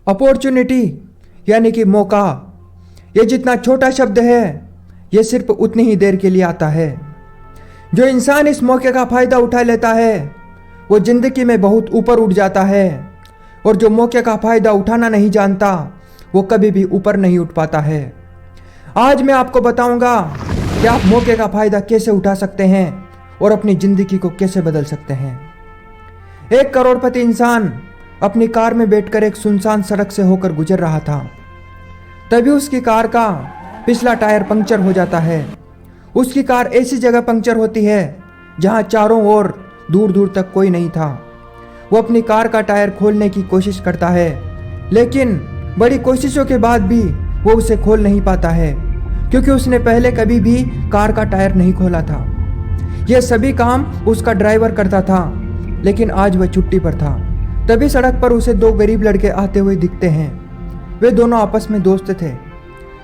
Opportunity यानी कि मौका, ये जितना छोटा शब्द है ये सिर्फ उतनी ही देर के लिए आता है। जो इंसान इस मौके का फ़ायदा उठा लेता है वो ज़िंदगी में बहुत ऊपर उठ जाता है, और जो मौके का फ़ायदा उठाना नहीं जानता वो कभी भी ऊपर नहीं उठ पाता है। आज मैं आपको बताऊंगा कि आप मौके का फ़ायदा कैसे उठा सकते हैं और अपनी ज़िंदगी को कैसे बदल सकते हैं। एक करोड़पति इंसान अपनी कार में बैठकर एक सुनसान सड़क से होकर गुजर रहा था। तभी उसकी कार का पिछला टायर पंक्चर हो जाता है। उसकी कार ऐसी जगह पंक्चर होती है जहां चारों ओर दूर दूर तक कोई नहीं था। वो अपनी कार का टायर खोलने की कोशिश करता है, लेकिन बड़ी कोशिशों के बाद भी वो उसे खोल नहीं पाता है, क्योंकि उसने पहले कभी भी कार का टायर नहीं खोला था। यह सभी काम उसका ड्राइवर करता था, लेकिन आज वह छुट्टी पर था। तभी सड़क पर उसे दो गरीब लड़के आते हुए दिखते हैं। वे दोनों आपस में दोस्त थे।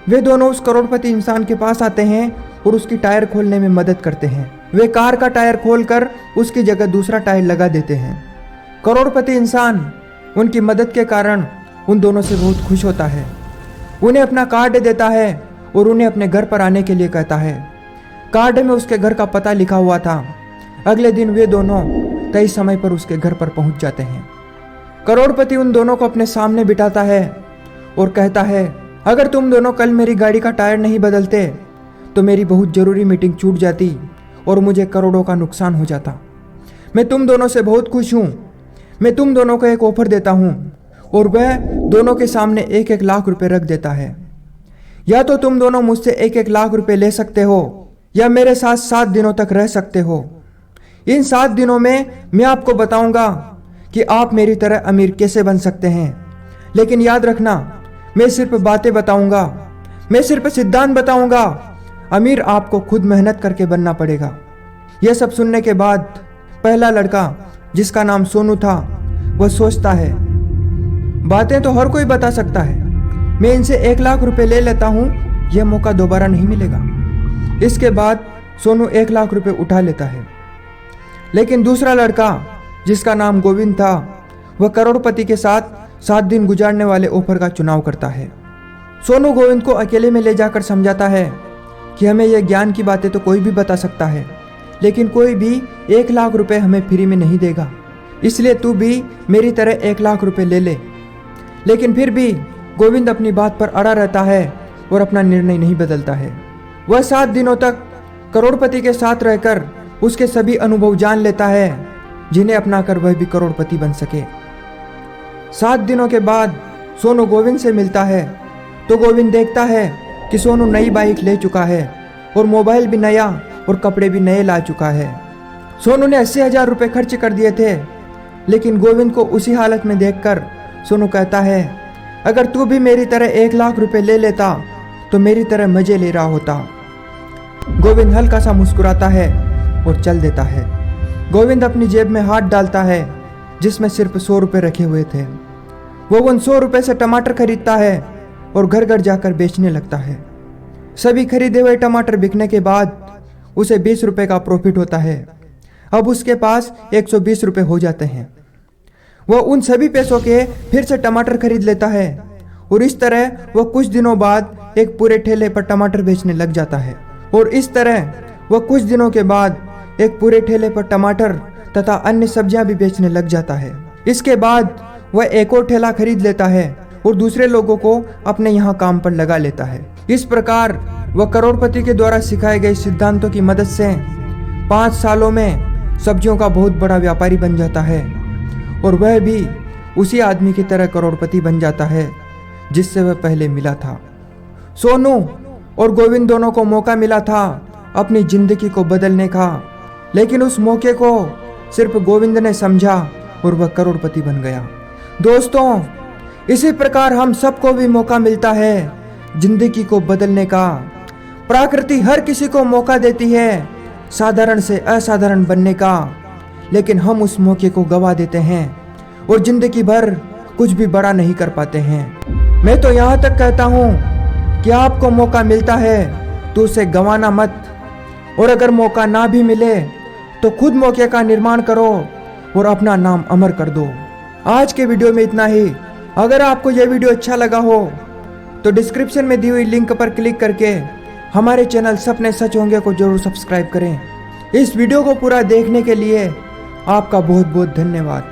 वे दोनों उस करोड़पति इंसान के पास आते हैं और उसकी टायर खोलने में मदद करते हैं। वे कार का टायर खोलकर उसकी जगह दूसरा टायर लगा देते हैं। करोड़पति इंसान उनकी मदद के कारण उन दोनों से बहुत खुश होता है। उन्हें अपना कार्ड देता है और उन्हें अपने घर पर आने के लिए कहता है। कार्ड में उसके घर का पता लिखा हुआ था। अगले दिन वे दोनों तय समय पर उसके घर पर पहुंच जाते हैं। करोड़पति उन दोनों को अपने सामने बिठाता है और कहता है, अगर तुम दोनों कल मेरी गाड़ी का टायर नहीं बदलते तो मेरी बहुत ज़रूरी मीटिंग छूट जाती और मुझे करोड़ों का नुकसान हो जाता। मैं तुम दोनों से बहुत खुश हूँ। मैं तुम दोनों को एक ऑफर देता हूँ, और वह दोनों के सामने 1-1 लाख रुपए रख देता है। या तो तुम दोनों मुझसे 1-1 लाख रुपए ले सकते हो, या मेरे साथ 7 दिनों तक रह सकते हो। इन 7 दिनों में मैं आपको बताऊंगा कि आप मेरी तरह अमीर कैसे बन सकते हैं। लेकिन याद रखना, मैं सिर्फ बातें बताऊंगा, मैं सिर्फ सिद्धांत बताऊंगा। अमीर आपको खुद मेहनत करके बनना पड़ेगा। यह सब सुनने के बाद पहला लड़का, जिसका नाम सोनू था, वह सोचता है, बातें तो हर कोई बता सकता है, मैं इनसे 1 लाख रुपए ले लेता हूँ, यह मौका दोबारा नहीं मिलेगा। इसके बाद सोनू 1 लाख रुपए उठा लेता है। लेकिन दूसरा लड़का, जिसका नाम गोविंद था, वह करोड़पति के साथ 7 दिन गुजारने वाले ऑफर का चुनाव करता है। सोनू गोविंद को अकेले में ले जाकर समझाता है कि हमें यह ज्ञान की बातें तो कोई भी बता सकता है, लेकिन कोई भी 1 लाख रुपए हमें फ्री में नहीं देगा, इसलिए तू भी मेरी तरह 1 लाख रुपए ले ले। लेकिन फिर भी गोविंद अपनी बात पर अड़ा रहता है और अपना निर्णय नहीं बदलता है। वह 7 दिनों तक करोड़पति के साथ रहकर उसके सभी अनुभव जान लेता है, जिन्हें अपनाकर वह भी करोड़पति बन सके। 7 दिनों के बाद सोनू गोविंद से मिलता है तो गोविंद देखता है कि सोनू नई बाइक ले चुका है और मोबाइल भी नया और कपड़े भी नए ला चुका है। सोनू ने 80,000 रुपये खर्च कर दिए थे, लेकिन गोविंद को उसी हालत में देखकर सोनू कहता है, अगर तू भी मेरी तरह 1 लाख रुपए ले लेता तो मेरी तरह मजे ले रहा होता। गोविंद हल्का सा मुस्कुराता है और चल देता है। गोविंद अपनी जेब में हाथ डालता है जिसमें सिर्फ 100 रुपये रखे हुए थे। वो उन 100 रुपये से टमाटर खरीदता है और घर घर जाकर बेचने लगता है। सभी खरीदे हुए टमाटर बिकने के बाद उसे 20 रुपये का प्रॉफिट होता है। अब उसके पास 120 रुपये हो जाते हैं। वह उन सभी पैसों के फिर से टमाटर खरीद लेता है और इस तरह वह कुछ दिनों बाद एक पूरे ठेले पर टमाटर बेचने लग जाता है। और इस तरह वह कुछ दिनों के बाद एक पूरे ठेले पर टमाटर तथा अन्य सब्जियां भी बेचने लग जाता है। इसके बाद वह एक और ठेला खरीद लेता है और दूसरे लोगों को अपने यहाँ काम पर लगा लेता है। इस प्रकार वह करोड़पति के द्वारा सिखाए गए सिद्धांतों की मदद से 5 सालों में सब्जियों का बहुत बड़ा व्यापारी बन जाता है, और वह भी उसी आदमी की तरह करोड़पति बन जाता है जिससे वह पहले मिला था। सोनू और गोविंद दोनों को मौका मिला था अपनी जिंदगी को बदलने का, लेकिन उस मौके को सिर्फ गोविंद ने समझा और वह करोड़पति बन गया। दोस्तों, इसी प्रकार हम सबको भी मौका मिलता है जिंदगी को बदलने का। प्रकृति हर किसी को मौका देती है साधारण से असाधारण बनने का, लेकिन हम उस मौके को गवा देते हैं और जिंदगी भर कुछ भी बड़ा नहीं कर पाते हैं। मैं तो यहाँ तक कहता हूँ कि आपको मौका मिलता है तो उसे गंवाना मत, और अगर मौका ना भी मिले तो खुद मौके का निर्माण करो और अपना नाम अमर कर दो। आज के वीडियो में इतना ही। अगर आपको यह वीडियो अच्छा लगा हो तो डिस्क्रिप्शन में दी हुई लिंक पर क्लिक करके हमारे चैनल सपने सच होंगे को जरूर सब्सक्राइब करें। इस वीडियो को पूरा देखने के लिए आपका बहुत बहुत धन्यवाद।